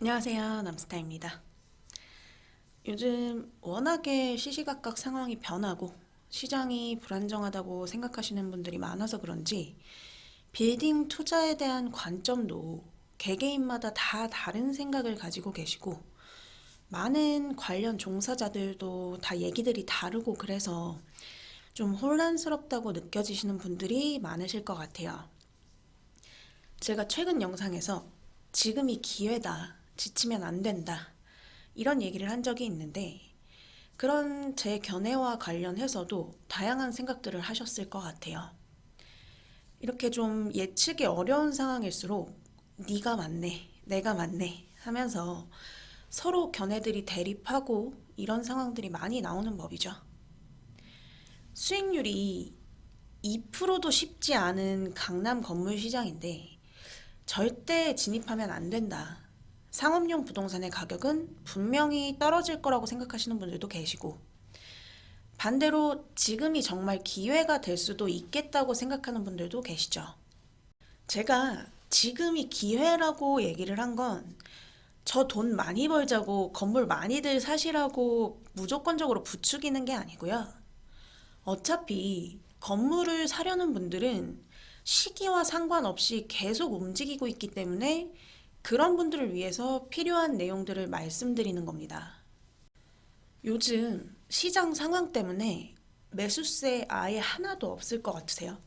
안녕하세요. 남스타입니다. 요즘 워낙에 시시각각 상황이 변하고 시장이 불안정하다고 생각하시는 분들이 많아서 그런지 빌딩 투자에 대한 관점도 개개인마다 다 다른 생각을 가지고 계시고 많은 관련 종사자들도 다 얘기들이 다르고 그래서 좀 혼란스럽다고 느껴지시는 분들이 많으실 것 같아요. 제가 최근 영상에서 지금이 기회다, 지치면 안 된다, 이런 얘기를 한 적이 있는데 그런 제 견해와 관련해서도 다양한 생각들을 하셨을 것 같아요. 이렇게 좀 예측이 어려운 상황일수록 네가 맞네, 내가 맞네 하면서 서로 견해들이 대립하고 이런 상황들이 많이 나오는 법이죠. 수익률이 2%도 쉽지 않은 강남 건물 시장인데 절대 진입하면 안 된다. 상업용 부동산의 가격은 분명히 떨어질 거라고 생각하시는 분들도 계시고, 반대로 지금이 정말 기회가 될 수도 있겠다고 생각하는 분들도 계시죠. 제가 지금이 기회라고 얘기를 한 건 저 돈 많이 벌자고 건물 많이들 사시라고 무조건적으로 부추기는 게 아니고요. 어차피 건물을 사려는 분들은 시기와 상관없이 계속 움직이고 있기 때문에 그런 분들을 위해서 필요한 내용들을 말씀드리는 겁니다. 요즘 시장 상황 때문에 매수세 아예 하나도 없을 것 같으세요?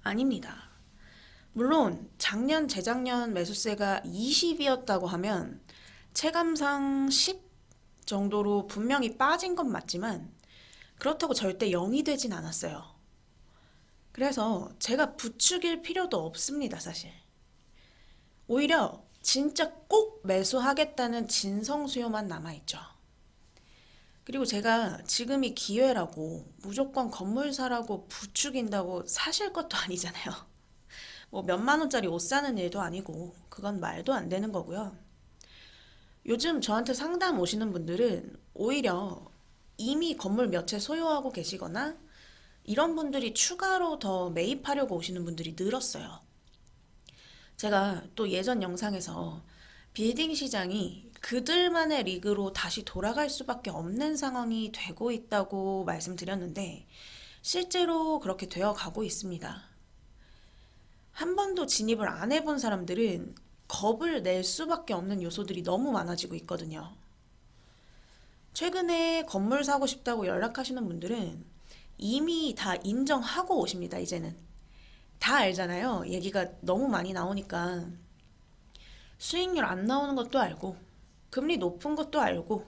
아닙니다. 물론 작년, 재작년 매수세가 20이었다고 하면 체감상 10 정도로 분명히 빠진 건 맞지만 그렇다고 절대 0이 되진 않았어요. 그래서 제가 부추길 필요도 없습니다, 사실. 오히려 진짜 꼭 매수하겠다는 진성 수요만 남아있죠. 그리고 제가 지금이 기회라고 무조건 건물 사라고 부추긴다고 사실 것도 아니잖아요. 뭐 몇만 원짜리 옷 사는 일도 아니고 그건 말도 안 되는 거고요. 요즘 저한테 상담 오시는 분들은 오히려 이미 건물 몇 채 소유하고 계시거나 이런 분들이 추가로 더 매입하려고 오시는 분들이 늘었어요. 제가 또 예전 영상에서 빌딩 시장이 그들만의 리그로 다시 돌아갈 수밖에 없는 상황이 되고 있다고 말씀드렸는데 실제로 그렇게 되어 가고 있습니다. 한 번도 진입을 안 해본 사람들은 겁을 낼 수밖에 없는 요소들이 너무 많아지고 있거든요. 최근에 건물 사고 싶다고 연락하시는 분들은 이미 다 인정하고 오십니다, 이제는. 다 알잖아요. 얘기가 너무 많이 나오니까. 수익률 안 나오는 것도 알고, 금리 높은 것도 알고,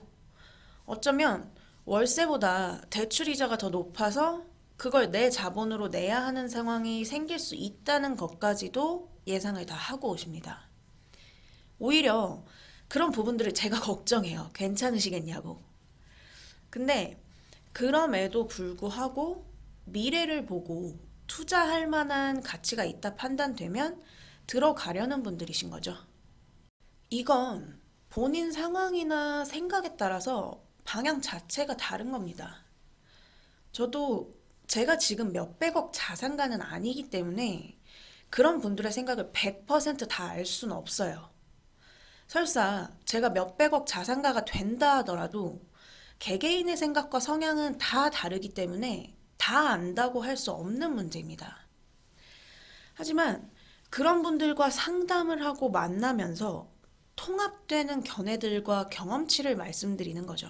어쩌면 월세보다 대출 이자가 더 높아서 그걸 내 자본으로 내야 하는 상황이 생길 수 있다는 것까지도 예상을 다 하고 오십니다. 오히려 그런 부분들을 제가 걱정해요. 괜찮으시겠냐고. 근데 그럼에도 불구하고 미래를 보고 투자할 만한 가치가 있다 판단되면 들어가려는 분들이신 거죠. 이건 본인 상황이나 생각에 따라서 방향 자체가 다른 겁니다. 저도 제가 지금 몇백억 자산가는 아니기 때문에 그런 분들의 생각을 100%다 알 수는 없어요. 설사 제가 몇백억 자산가가 된다 하더라도 개개인의 생각과 성향은 다 다르기 때문에 다 안다고 할 수 없는 문제입니다. 하지만 그런 분들과 상담을 하고 만나면서 통합되는 견해들과 경험치를 말씀드리는 거죠.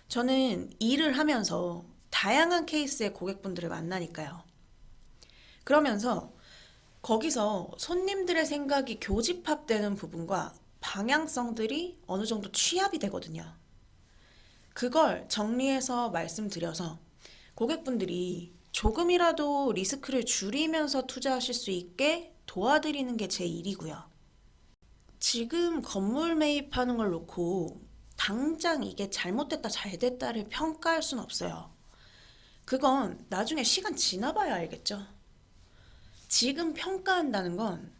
저는 일을 하면서 다양한 케이스의 고객분들을 만나니까요. 그러면서 거기서 손님들의 생각이 교집합되는 부분과 방향성들이 어느 정도 취합이 되거든요. 그걸 정리해서 말씀드려서 고객분들이 조금이라도 리스크를 줄이면서 투자하실 수 있게 도와드리는 게 제 일이고요. 지금 건물 매입하는 걸 놓고 당장 이게 잘못됐다 잘됐다를 평가할 순 없어요. 그건 나중에 시간 지나봐야 알겠죠. 지금 평가한다는 건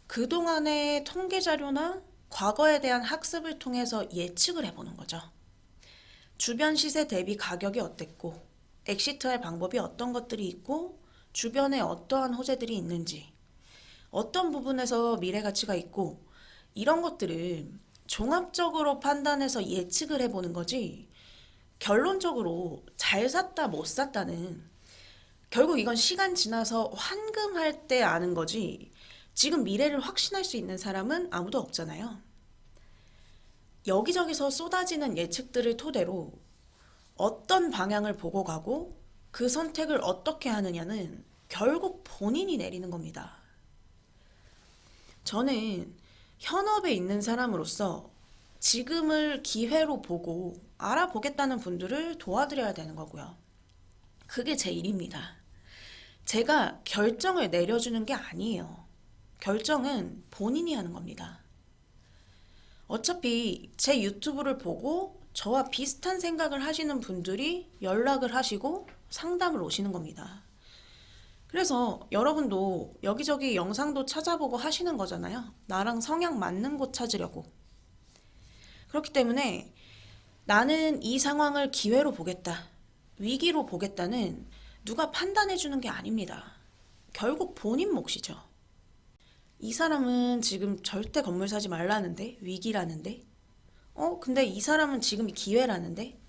그동안의 통계 자료나 과거에 대한 학습을 통해서 예측을 해보는 거죠. 주변 시세 대비 가격이 어땠고, 엑시트할 방법이 어떤 것들이 있고, 주변에 어떠한 호재들이 있는지, 어떤 부분에서 미래 가치가 있고, 이런 것들을 종합적으로 판단해서 예측을 해보는 거지, 결론적으로 잘 샀다 못 샀다는, 결국 이건 시간 지나서 환금할 때 아는 거지, 지금 미래를 확신할 수 있는 사람은 아무도 없잖아요. 여기저기서 쏟아지는 예측들을 토대로 어떤 방향을 보고 가고 그 선택을 어떻게 하느냐는 결국 본인이 내리는 겁니다. 저는 현업에 있는 사람으로서 지금을 기회로 보고 알아보겠다는 분들을 도와드려야 되는 거고요. 그게 제 일입니다. 제가 결정을 내려주는 게 아니에요. 결정은 본인이 하는 겁니다. 어차피 제 유튜브를 보고 저와 비슷한 생각을 하시는 분들이 연락을 하시고 상담을 오시는 겁니다. 그래서 여러분도 여기저기 영상도 찾아보고 하시는 거잖아요. 나랑 성향 맞는 곳 찾으려고. 그렇기 때문에 나는 이 상황을 기회로 보겠다, 위기로 보겠다는 누가 판단해 주는 게 아닙니다. 결국 본인 몫이죠. 이 사람은 지금 절대 건물 사지 말라는데, 위기라는데, 근데 이 사람은 지금이 기회라는데,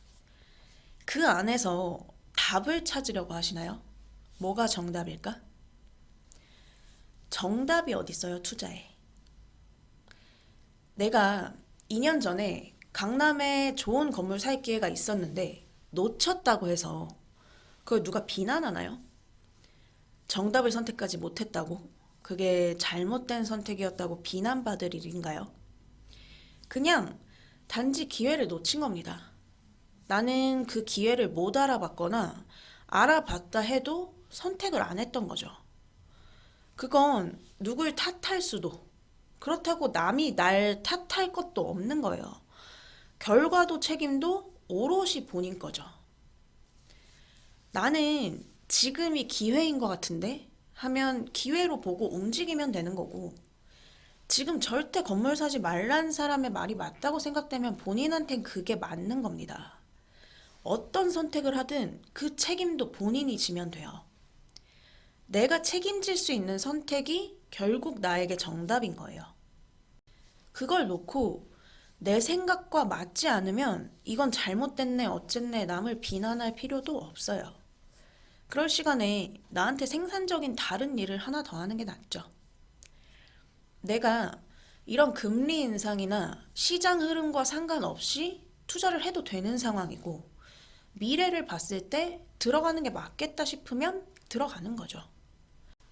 그 안에서 답을 찾으려고 하시나요? 뭐가 정답일까? 정답이 어딨어요, 투자에. 내가 2년 전에 강남에 좋은 건물 살 기회가 있었는데 놓쳤다고 해서 그걸 누가 비난하나요? 정답을 선택하지 못했다고? 그게 잘못된 선택이었다고 비난받을 일인가요? 그냥 단지 기회를 놓친 겁니다. 나는 그 기회를 못 알아봤거나 알아봤다 해도 선택을 안 했던 거죠. 그건 누굴 탓할 수도, 그렇다고 남이 날 탓할 것도 없는 거예요. 결과도 책임도 오롯이 본인 거죠. 나는 지금이 기회인 것 같은데 하면 기회로 보고 움직이면 되는 거고, 지금 절대 건물 사지 말란 사람의 말이 맞다고 생각되면 본인한텐 그게 맞는 겁니다. 어떤 선택을 하든 그 책임도 본인이 지면 돼요. 내가 책임질 수 있는 선택이 결국 나에게 정답인 거예요. 그걸 놓고 내 생각과 맞지 않으면 이건 잘못됐네, 어쨌네 남을 비난할 필요도 없어요. 그럴 시간에 나한테 생산적인 다른 일을 하나 더 하는 게 낫죠. 내가 이런 금리 인상이나 시장 흐름과 상관없이 투자를 해도 되는 상황이고, 미래를 봤을 때 들어가는 게 맞겠다 싶으면 들어가는 거죠.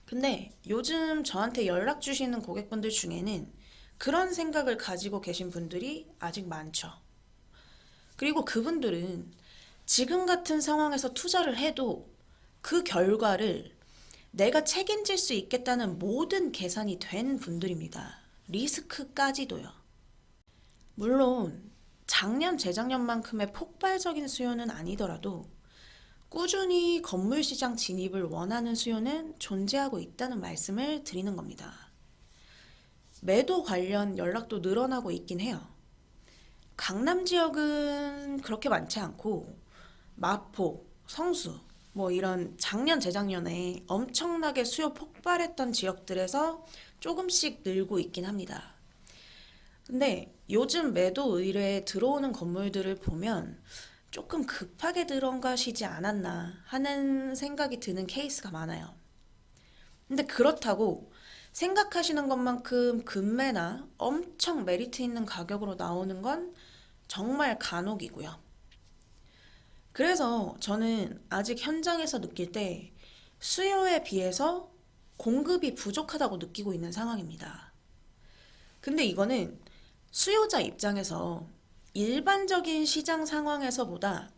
근데 요즘 저한테 연락 주시는 고객분들 중에는 그런 생각을 가지고 계신 분들이 아직 많죠. 그리고 그분들은 지금 같은 상황에서 투자를 해도 그 결과를 내가 책임질 수 있겠다는 모든 계산이 된 분들입니다. 리스크까지도요. 물론 작년, 재작년만큼의 폭발적인 수요는 아니더라도 꾸준히 건물 시장 진입을 원하는 수요는 존재하고 있다는 말씀을 드리는 겁니다. 매도 관련 연락도 늘어나고 있긴 해요. 강남 지역은 그렇게 많지 않고 마포, 성수, 뭐 이런 작년, 재작년에 엄청나게 수요 폭발했던 지역들에서 조금씩 늘고 있긴 합니다. 근데 요즘 매도 의뢰에 들어오는 건물들을 보면 조금 급하게 들어가시지 않았나 하는 생각이 드는 케이스가 많아요. 근데 그렇다고 생각하시는 것만큼 급매나 엄청 메리트 있는 가격으로 나오는 건 정말 간혹이고요. 그래서 저는 아직 현장에서 느낄 때 수요에 비해서 공급이 부족하다고 느끼고 있는 상황입니다. 근데 이거는 수요자 입장에서 일반적인 시장 상황에서보다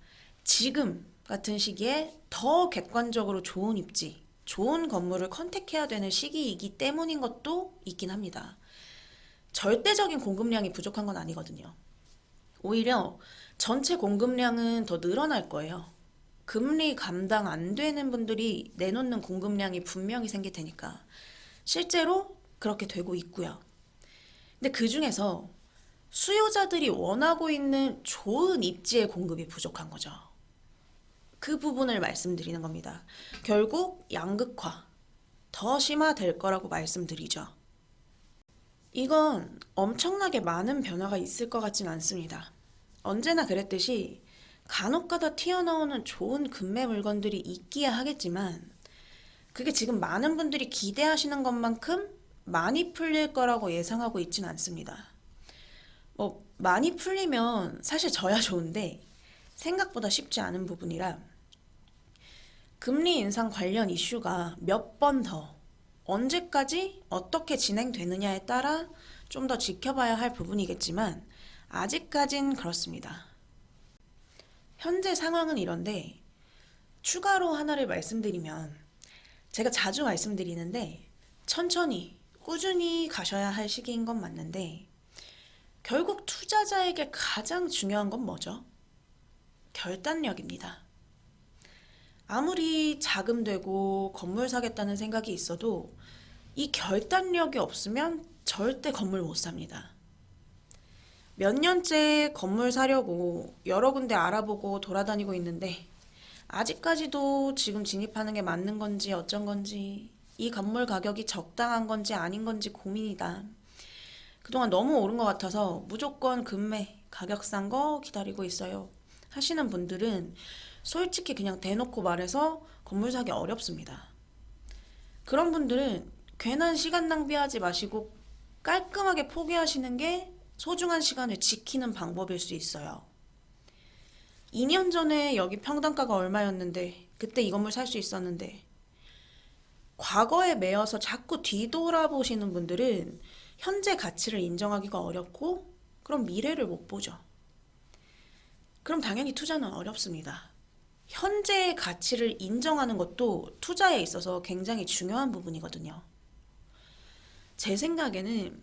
지금 같은 시기에 더 객관적으로 좋은 입지, 좋은 건물을 컨택해야 되는 시기이기 때문인 것도 있긴 합니다. 절대적인 공급량이 부족한 건 아니거든요. 오히려 전체 공급량은 더 늘어날 거예요. 금리 감당 안 되는 분들이 내놓는 공급량이 분명히 생길 테니까 실제로 그렇게 되고 있고요. 근데 그 중에서 수요자들이 원하고 있는 좋은 입지의 공급이 부족한 거죠. 그 부분을 말씀드리는 겁니다. 결국 양극화, 더 심화될 거라고 말씀드리죠. 이건 엄청나게 많은 변화가 있을 것 같진 않습니다. 언제나 그랬듯이 간혹가다 튀어나오는 좋은 금매 물건들이 있기야 하겠지만 그게 지금 많은 분들이 기대하시는 것만큼 많이 풀릴 거라고 예상하고 있진 않습니다. 많이 풀리면 사실 저야 좋은데 생각보다 쉽지 않은 부분이라 금리 인상 관련 이슈가 몇 번 더 언제까지 어떻게 진행되느냐에 따라 좀 더 지켜봐야 할 부분이겠지만 아직까진 그렇습니다. 현재 상황은 이런데 추가로 하나를 말씀드리면 제가 자주 말씀드리는데 천천히 꾸준히 가셔야 할 시기인 건 맞는데 결국 투자자에게 가장 중요한 건 뭐죠? 결단력입니다. 아무리 자금되고 건물 사겠다는 생각이 있어도 이 결단력이 없으면 절대 건물 못 삽니다. 몇 년째 건물 사려고 여러 군데 알아보고 돌아다니고 있는데 아직까지도 지금 진입하는 게 맞는 건지 어쩐 건지 이 건물 가격이 적당한 건지 아닌 건지 고민이다. 그동안 너무 오른 것 같아서 무조건 금매 가격 싼 거 기다리고 있어요. 하시는 분들은 솔직히 그냥 대놓고 말해서 건물 사기 어렵습니다. 그런 분들은 괜한 시간 낭비하지 마시고 깔끔하게 포기하시는 게 소중한 시간을 지키는 방법일 수 있어요. 2년 전에 여기 평당가가 얼마였는데 그때 이 건물 살 수 있었는데 과거에 매여서 자꾸 뒤돌아보시는 분들은 현재 가치를 인정하기가 어렵고 그럼 미래를 못 보죠. 그럼 당연히 투자는 어렵습니다. 현재의 가치를 인정하는 것도 투자에 있어서 굉장히 중요한 부분이거든요. 제 생각에는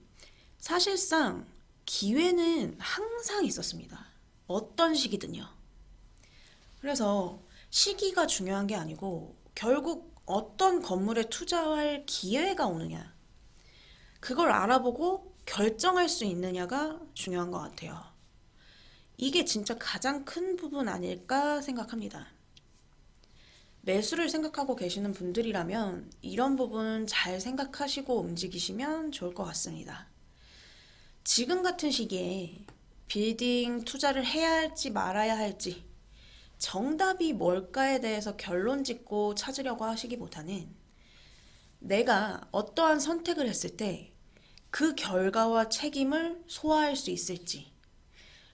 사실상 기회는 항상 있었습니다. 어떤 시기든요. 그래서 시기가 중요한 게 아니고 결국 어떤 건물에 투자할 기회가 오느냐, 그걸 알아보고 결정할 수 있느냐가 중요한 것 같아요. 이게 진짜 가장 큰 부분 아닐까 생각합니다. 매수를 생각하고 계시는 분들이라면 이런 부분 잘 생각하시고 움직이시면 좋을 것 같습니다. 지금 같은 시기에 빌딩 투자를 해야 할지 말아야 할지 정답이 뭘까에 대해서 결론 짓고 찾으려고 하시기보다는 내가 어떠한 선택을 했을 때 그 결과와 책임을 소화할 수 있을지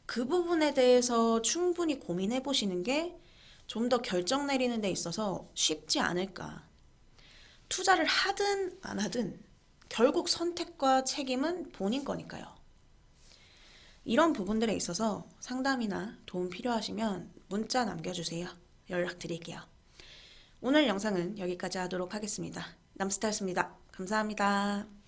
그 부분에 대해서 충분히 고민해 보시는 게 좀 더 결정 내리는 데 있어서 쉽지 않을까. 투자를 하든 안 하든 결국 선택과 책임은 본인 거니까요. 이런 부분들에 있어서 상담이나 도움 필요하시면 문자 남겨주세요. 연락드릴게요. 오늘 영상은 여기까지 하도록 하겠습니다. 남스타였습니다. 감사합니다.